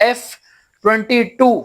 F-22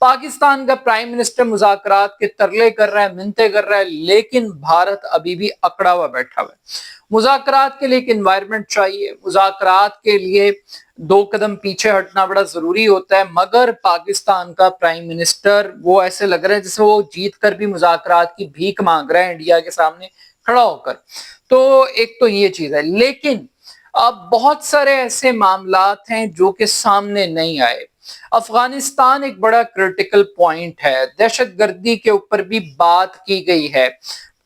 Pakistan کا prime minister مذاکرات کے ترلے کر رہا ہے، منتیں کر رہا ہے، لیکن بھارت ابھی بھی اکڑا ہوا بیٹھا ہوا ہے۔ مذاکرات کے لیے ایک انوائرمنٹ چاہیے، مذاکرات کے لیے 2 قدم پیچھے ہٹنا بڑا ضروری ہوتا ہے، مگر پاکستان کا پرائم منسٹر وہ ایسے لگ رہا ہے جیسے وہ جیت کر بھی مذاکرات کی بھیک مانگ رہا ہے انڈیا کے سامنے کھڑا ہو کر۔ تو ایک تو یہ چیز ہے، لیکن اب بہت سارے ایسے معاملات ہیں جو کہ سامنے نہیں آئے۔ افغانستان ایک بڑا کرٹیکل پوائنٹ ہے، دہشت گردی کے اوپر بھی بات کی گئی ہے۔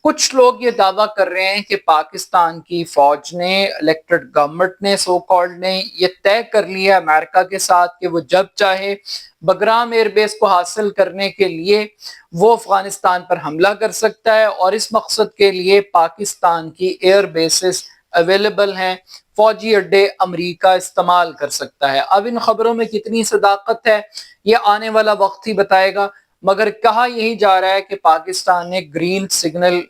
کچھ لوگ یہ دعویٰ کر رہے ہیں کہ پاکستان کی فوج نے، الیکٹڈ گورنمنٹ نے، سو کالڈ نے یہ طے کر لیا امریکہ کے ساتھ کہ وہ جب چاہے بگرام ایئر بیس کو حاصل کرنے کے لیے وہ افغانستان پر حملہ کر سکتا ہے، اور اس مقصد کے لیے پاکستان کی ایئر بیسز اویلیبل ہیں، فوجی اڈے امریکہ استعمال کر سکتا ہے۔ اب ان خبروں میں کتنی صداقت ہے یہ آنے والا وقت ہی بتائے گا، مگر کہا یہی جا رہا ہے کہ پاکستان نے گرین سگنل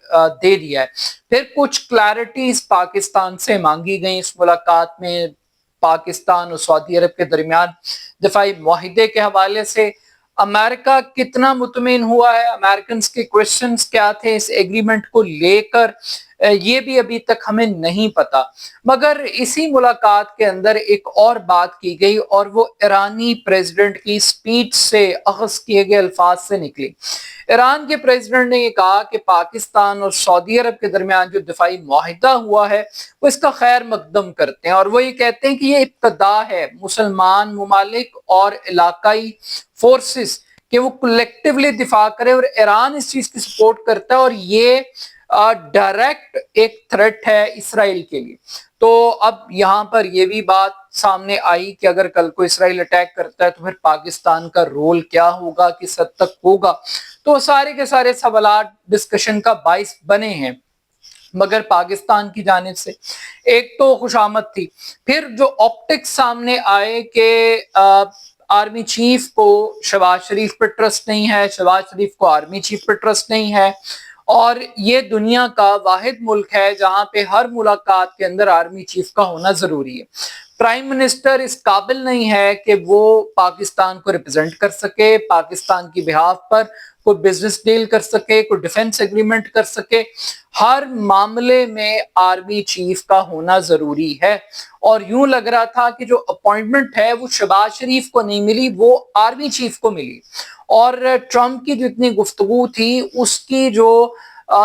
دے دیا ہے۔ پھر کچھ کلیرٹیز پاکستان سے مانگی گئیں اس ملاقات میں، پاکستان اور سعودی عرب کے درمیان دفاعی معاہدے کے حوالے سے امریکہ کتنا مطمئن ہوا ہے، امریکنز کے کویسچنز کیا تھے اس ایگریمنٹ کو لے کر، یہ بھی ابھی تک ہمیں نہیں پتا۔ مگر اسی ملاقات کے اندر ایک اور بات کی گئی، اور وہ ایرانی پریزیڈنٹ کی سپیچ سے اخذ کیے گئے الفاظ سے نکلی۔ ایران کے پریزیڈنٹ نے یہ کہا کہ پاکستان اور سعودی عرب کے درمیان جو دفاعی معاہدہ ہوا ہے وہ اس کا خیر مقدم کرتے ہیں، اور وہ یہ کہتے ہیں کہ یہ ابتدا ہے مسلمان ممالک اور علاقائی فورسز کہ وہ کلیکٹیولی دفاع کرے، اور ایران اس چیز کی سپورٹ کرتا ہے، اور یہ ڈائریکٹ ایک تھریٹ ہے اسرائیل کے لیے۔ تو اب یہاں پر یہ بھی بات سامنے آئی کہ اگر کل کو اسرائیل اٹیک کرتا ہے تو پھر پاکستان کا رول کیا ہوگا، کس حد تک ہوگا، تو سارے کے سارے سوالات ڈسکشن کا باعث بنے ہیں۔ مگر پاکستان کی جانب سے ایک تو خوش آمد تھی، پھر جو آپٹکس سامنے آئے کہ آرمی چیف کو شہباز شریف پر ٹرسٹ نہیں ہے، شہباز شریف کو آرمی چیف پر ٹرسٹ نہیں ہے، اور یہ دنیا کا واحد ملک ہے جہاں پہ ہر ملاقات کے اندر آرمی چیف کا ہونا ضروری ہے۔ پرائم منسٹر اس قابل نہیں ہے کہ وہ پاکستان کو ریپرزینٹ کر سکے، پاکستان کی بہاف پر کوئی بزنس ڈیل کر سکے، کوئی ڈیفنس ایگریمنٹ کر سکے۔ ہر معاملے میں آرمی چیف کا ہونا ضروری ہے، اور یوں لگ رہا تھا کہ جو اپوائنٹمنٹ ہے وہ شہباز شریف کو نہیں ملی، وہ آرمی چیف کو ملی، اور ٹرمپ کی جو اتنی گفتگو تھی اس کی جو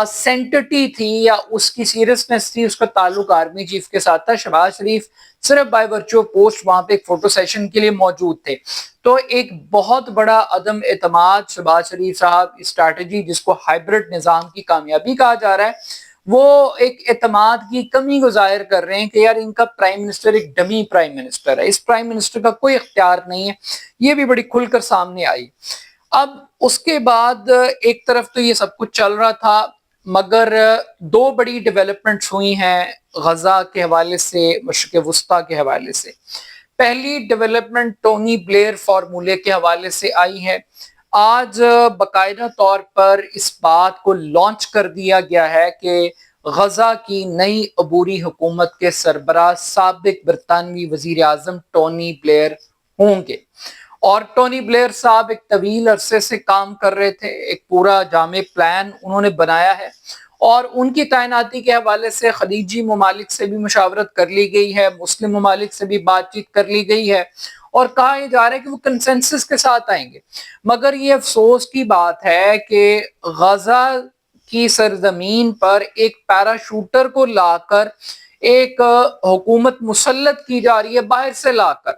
سینٹٹی تھی یا اس کی سیریسنس تھی، اس کا تعلق آرمی چیف کے ساتھ تھا۔ شہباز شریف صرف بائی ورچو پوسٹ وہاں پہ ایک فوٹو سیشن کے لیے موجود تھے۔ تو ایک بہت بڑا عدم اعتماد شہباز شریف صاحب اسٹریٹجی جس کو ہائبرڈ نظام کی کامیابی کہا جا رہا ہے، وہ ایک اعتماد کی کمی کو ظاہر کر رہے ہیں کہ یار ان کا پرائم منسٹر ایک ڈمی پرائم منسٹر ہے، اس پرائم منسٹر کا کوئی اختیار نہیں ہے۔ یہ بھی بڑی کھل کر سامنے آئی۔ اب اس کے بعد ایک طرف تو یہ سب کچھ چل رہا تھا، مگر 2 بڑی ڈیولپمنٹس ہوئی ہیں غزہ کے حوالے سے، مشرق وسطیٰ کے حوالے سے۔ پہلی ڈیولپمنٹ ٹونی بلیئر فارمولے کے حوالے سے آئی ہے۔ آج باقاعدہ طور پر اس بات کو لانچ کر دیا گیا ہے کہ غزہ کی نئی عبوری حکومت کے سربراہ سابق برطانوی وزیر اعظم ٹونی بلیئر ہوں گے، اور ٹونی بلیئر صاحب ایک طویل عرصے سے کام کر رہے تھے، ایک پورا جامع پلان انہوں نے بنایا ہے، اور ان کی تعیناتی کے حوالے سے خلیجی ممالک سے بھی مشاورت کر لی گئی ہے، مسلم ممالک سے بھی بات چیت کر لی گئی ہے، اور کہا یہ جا رہا ہے کہ وہ کنسنسس کے ساتھ آئیں گے۔ مگر یہ افسوس کی بات ہے کہ غزہ کی سرزمین پر ایک پیراشوٹر کو لا کر ایک حکومت مسلط کی جا رہی ہے باہر سے لا کر،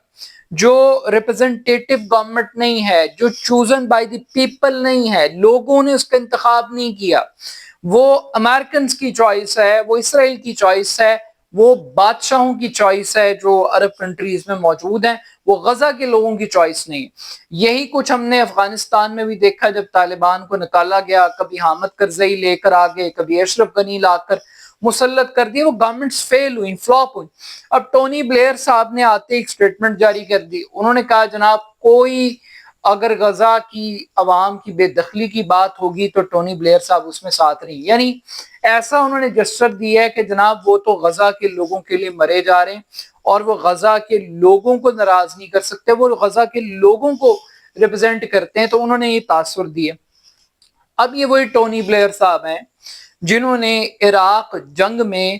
جو ریپرزنٹیٹیو گورنمنٹ نہیں ہے، جو چوزن بائی دی پیپل نہیں ہے، لوگوں نے اس کا انتخاب نہیں کیا، وہ امریکنز کی چوائس ہے، وہ اسرائیل کی چوائس ہے، وہ بادشاہوں کی چوائس ہے جو عرب کنٹریز میں موجود ہیں، وہ غزہ کے لوگوں کی چوائس نہیں۔ یہی کچھ ہم نے افغانستان میں بھی دیکھا، جب طالبان کو نکالا گیا، کبھی حامد کرزئی لے کر آگے، کبھی اشرف غنی لا کر مسلط کر دی، وہ گورنمنٹس فیل ہوئی، فلاپ ہوئی۔ اب ٹونی بلیئر صاحب نے آتے ایک سٹیٹمنٹ جاری کر دی، انہوں نے کہا جناب کوئی اگر غزہ کی عوام کی بے دخلی کی بات ہوگی تو ٹونی بلیئر صاحب اس میں ساتھ نہیں، یعنی ایسا انہوں نے جسچر دیا ہے کہ جناب وہ تو غزہ کے لوگوں کے لیے مرے جا رہے ہیں، اور وہ غزہ کے لوگوں کو ناراض نہیں کر سکتے، وہ غزہ کے لوگوں کو ریپرزینٹ کرتے ہیں، تو انہوں نے یہ تاثر دیا۔ اب یہ وہی ٹونی بلیئر صاحب ہیں جنہوں نے عراق جنگ میں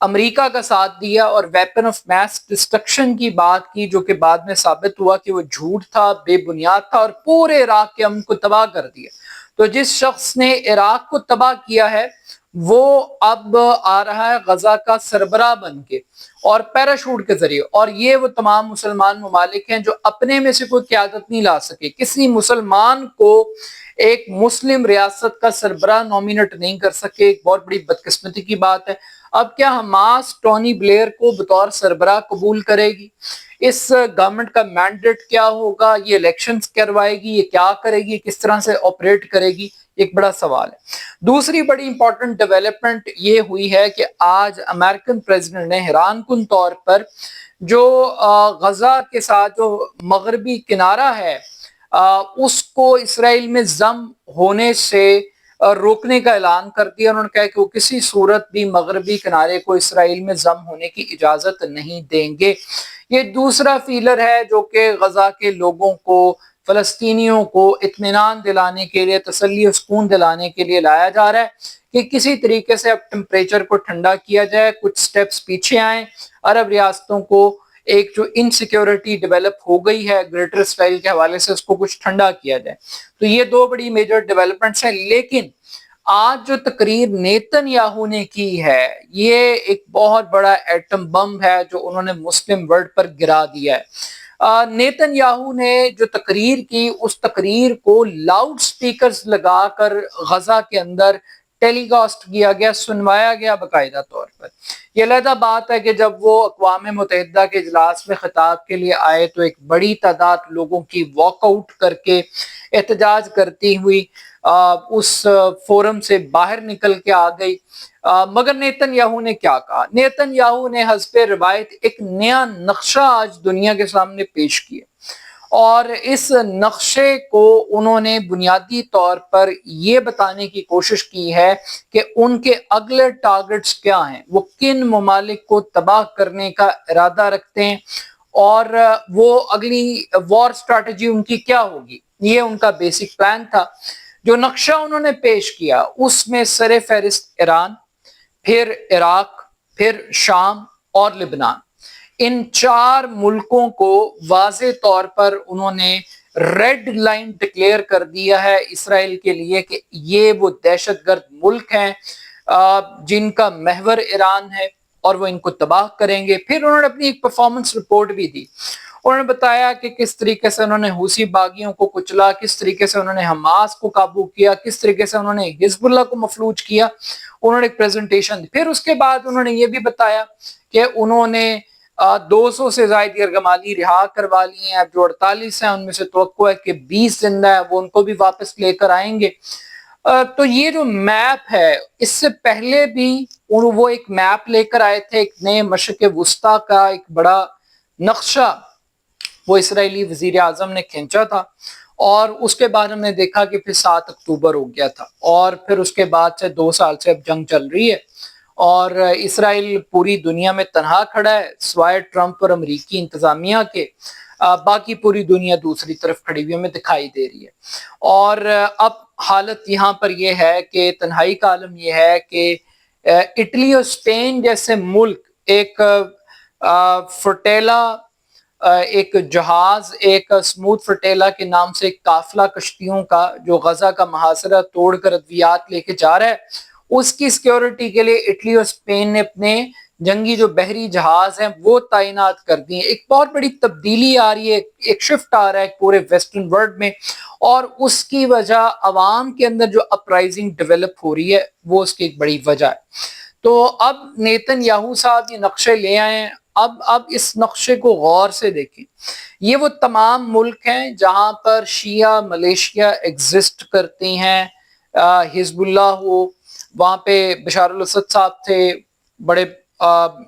امریکہ کا ساتھ دیا اور ویپن آف میس ڈسٹرکشن کی بات کی، جو کہ بعد میں ثابت ہوا کہ وہ جھوٹ تھا، بے بنیاد تھا، اور پورے عراق کے امن کو تباہ کر دیا۔ تو جس شخص نے عراق کو تباہ کیا ہے وہ اب آ رہا ہے غزہ کا سربراہ بن کے اور پیراشوٹ کے ذریعے، اور یہ وہ تمام مسلمان ممالک ہیں جو اپنے میں سے کوئی قیادت نہیں لا سکے، کسی مسلمان کو ایک مسلم ریاست کا سربراہ نومینیٹ نہیں کر سکے۔ ایک بہت بڑی بدقسمتی کی بات ہے۔ اب کیا حماس ٹونی بلیئر کو بطور سربراہ قبول کرے گی؟ اس گورنمنٹ کا مینڈیٹ کیا ہوگا؟ یہ الیکشنز کروائے گی؟ یہ کیا کرے گی؟ کس طرح سے آپریٹ کرے گی؟ ایک بڑا سوال ہے۔ دوسری بڑی امپورٹنٹ ڈیولپمنٹ یہ ہوئی ہے کہ آج امریکن پریزیڈنٹ نے حیران کن طور پر جو غزہ کے ساتھ جو مغربی کنارہ ہے اس کو اسرائیل میں ضم ہونے سے روکنے کا اعلان کر دیا۔ انہوں نے کہا کہ وہ کسی صورت بھی مغربی کنارے کو اسرائیل میں ضم ہونے کی اجازت نہیں دیں گے۔ یہ دوسرا فیلر ہے جو کہ غزہ کے لوگوں کو، فلسطینیوں کو اطمینان دلانے کے لیے، تسلی و سکون دلانے کے لیے لایا جا رہا ہے کہ کسی طریقے سے اب ٹمپریچر کو ٹھنڈا کیا جائے، کچھ سٹیپس پیچھے آئیں، عرب ریاستوں کو ایک جو انسیکیورٹی ڈیولپ ہو گئی ہے گریٹر اسرائیل کے حوالے سے، اس کو کچھ ٹھنڈا کیا جائے۔ تو یہ دو بڑی میجر ڈیولپمنٹس ہیں۔ لیکن آج جو تقریر نیتن یاہو نے کی ہے یہ ایک بہت بڑا ایٹم بم ہے جو انہوں نے مسلم ورلڈ پر گرا دیا ہے۔ نیتن یاہو نے جو تقریر کی اس تقریر کو لاؤڈ سپیکرز لگا کر غزہ کے اندر ٹیلی کاسٹ کیا گیا، سنوایا گیا باقاعدہ طور پر۔ یہ علیحدہ بات ہے کہ جب وہ اقوام متحدہ کے اجلاس میں خطاب کے لیے آئے تو ایک بڑی تعداد لوگوں کی واک آؤٹ کر کے احتجاج کرتی ہوئی اس فورم سے باہر نکل کے آ گئی۔ مگر نیتن یاہو نے کیا کہا؟ نیتن یاہو نے حسب روایت ایک نیا نقشہ آج دنیا کے سامنے پیش کیا، اور اس نقشے کو انہوں نے بنیادی طور پر یہ بتانے کی کوشش کی ہے کہ ان کے اگلے ٹارگٹس کیا ہیں، وہ کن ممالک کو تباہ کرنے کا ارادہ رکھتے ہیں، اور وہ اگلی وار سٹریٹجی ان کی کیا ہوگی۔ یہ ان کا بیسک پلان تھا۔ جو نقشہ انہوں نے پیش کیا اس میں سر فہرست ایران، پھر عراق، پھر شام اور لبنان، ان چار ملکوں کو واضح طور پر انہوں نے ریڈ لائن ڈکلیئر کر دیا ہے اسرائیل کے لیے کہ یہ وہ دہشت گرد ملک ہیں جن کا محور ایران ہے اور وہ ان کو تباہ کریں گے۔ پھر انہوں نے اپنی ایک پرفارمنس رپورٹ بھی دی۔ انہوں نے بتایا کہ کس طریقے سے انہوں نے حوثی باغیوں کو کچلا، کس طریقے سے انہوں نے حماس کو قابو کیا، کس طریقے سے انہوں نے حزب اللہ کو مفلوج کیا۔ انہوں نے ایک پریزنٹیشن دی۔ پھر اس کے بعد انہوں نے یہ بھی بتایا کہ انہوں نے 200 سے زائد یرغمالی رہا کروا لی ہیں، اب جو 48 ہیں ان میں سے توقع ہے کہ 20 زندہ ہیں، وہ ان کو بھی واپس لے کر آئیں گے۔ تو یہ جو میپ ہے اس سے پہلے بھی وہ ایک میپ لے کر آئے تھے، ایک نئے مشرق وسطیٰ کا ایک بڑا نقشہ وہ اسرائیلی وزیر اعظم نے کھینچا تھا، اور اس کے بعد ہم نے دیکھا کہ پھر 7 اکتوبر ہو گیا تھا، اور پھر اس کے بعد سے 2 سال سے اب جنگ چل رہی ہے، اور اسرائیل پوری دنیا میں تنہا کھڑا ہے سوائے ٹرمپ اور امریکی انتظامیہ کے۔ باقی پوری دنیا دوسری طرف کھڑی ہوئی ہمیں دکھائی دے رہی ہے، اور اب حالت یہاں پر یہ ہے کہ تنہائی کا عالم یہ ہے کہ اٹلی اور اسپین جیسے ملک ایک فرٹیلا، ایک جہاز، ایک سموتھ فرٹیلا کے نام سے ایک قافلہ کشتیوں کا جو غزہ کا محاصرہ توڑ کر ادویات لے کے جا رہا ہے، اس کی سیکیورٹی کے لیے اٹلی اور اسپین نے اپنے جنگی جو بحری جہاز ہیں وہ تعینات کر دی ہیں۔ ایک بہت بڑی تبدیلی آ رہی ہے، ایک شفٹ آ رہا ہے پورے ویسٹرن ورلڈ میں، اور اس کی وجہ عوام کے اندر جو اپرائزنگ ڈیولپ ہو رہی ہے وہ اس کی ایک بڑی وجہ ہے۔ تو اب نیتن یاہو صاحب یہ نقشے لے آئے ہیں، اب اس نقشے کو غور سے دیکھیں۔ یہ وہ تمام ملک ہیں جہاں پر شیعہ ملیشیا ایگزسٹ کرتی ہیں، حزب اللہ ہو، وہاں پہ بشار الاسد صاحب تھے، بڑے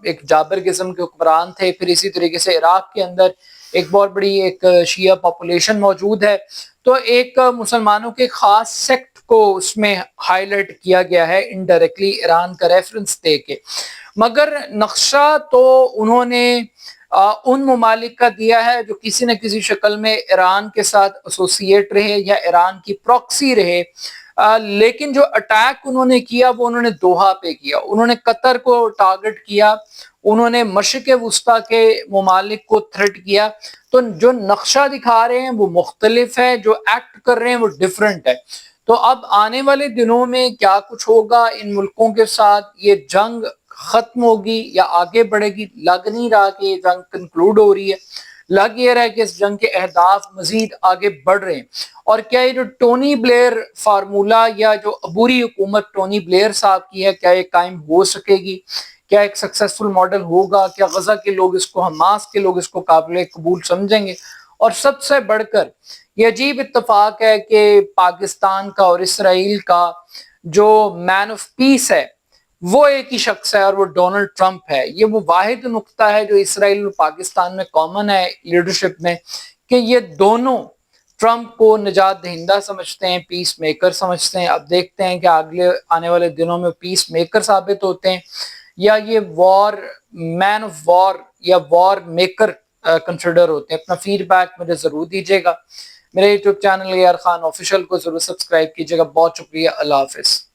ایک جابر قسم کے حکمران تھے، پھر اسی طریقے سے عراق کے اندر ایک بہت بڑی ایک شیعہ پاپولیشن موجود ہے، تو ایک مسلمانوں کے خاص سیکٹ کو اس میں ہائی لائٹ کیا گیا ہے انڈائریکٹلی ایران کا ریفرنس دے کے۔ مگر نقشہ تو انہوں نے ان ممالک کا دیا ہے جو کسی نہ کسی شکل میں ایران کے ساتھ ایسوسیٹ رہے یا ایران کی پراکسی رہے، لیکن جو اٹیک انہوں نے کیا وہ انہوں نے دوحہ پہ کیا، انہوں نے قطر کو ٹارگٹ کیا، انہوں نے مشرق وسطیٰ کے ممالک کو تھریٹ کیا۔ تو جو نقشہ دکھا رہے ہیں وہ مختلف ہے، جو ایکٹ کر رہے ہیں وہ ڈیفرنٹ ہے۔ تو اب آنے والے دنوں میں کیا کچھ ہوگا ان ملکوں کے ساتھ، یہ جنگ ختم ہوگی یا آگے بڑھے گی؟ لگ نہیں رہا کہ یہ جنگ کنکلوڈ ہو رہی ہے، لگ یہ رہا ہے کہ اس جنگ کے اہداف مزید آگے بڑھ رہے ہیں۔ اور کیا یہ جو ٹونی بلیئر فارمولا یا جو عبوری حکومت ٹونی بلیئر صاحب کی ہے، کیا یہ قائم ہو سکے گی؟ کیا ایک سکسیسفل ماڈل ہوگا؟ کیا غزہ کے لوگ اس کو، حماس کے لوگ اس کو قابل قبول سمجھیں گے؟ اور سب سے بڑھ کر یہ عجیب اتفاق ہے کہ پاکستان کا اور اسرائیل کا جو مین آف پیس ہے وہ ایک ہی شخص ہے، اور وہ ڈونلڈ ٹرمپ ہے۔ یہ وہ واحد نقطہ ہے جو اسرائیل اور پاکستان میں کامن ہے لیڈرشپ میں، کہ یہ دونوں ٹرمپ کو نجات دہندہ سمجھتے ہیں، پیس میکر سمجھتے ہیں۔ اب دیکھتے ہیں کہ اگلے آنے والے دنوں میں پیس میکر ثابت ہوتے ہیں یا یہ وار مین آف وار یا وار میکر کنسیڈر ہوتے ہیں۔ اپنا فیڈ بیک مجھے ضرور دیجیے گا۔ میرے یوٹیوب چینل غیار خان آفیشیل کو ضرور سبسکرائب کیجیے گا۔ بہت شکریہ، اللہ حافظ۔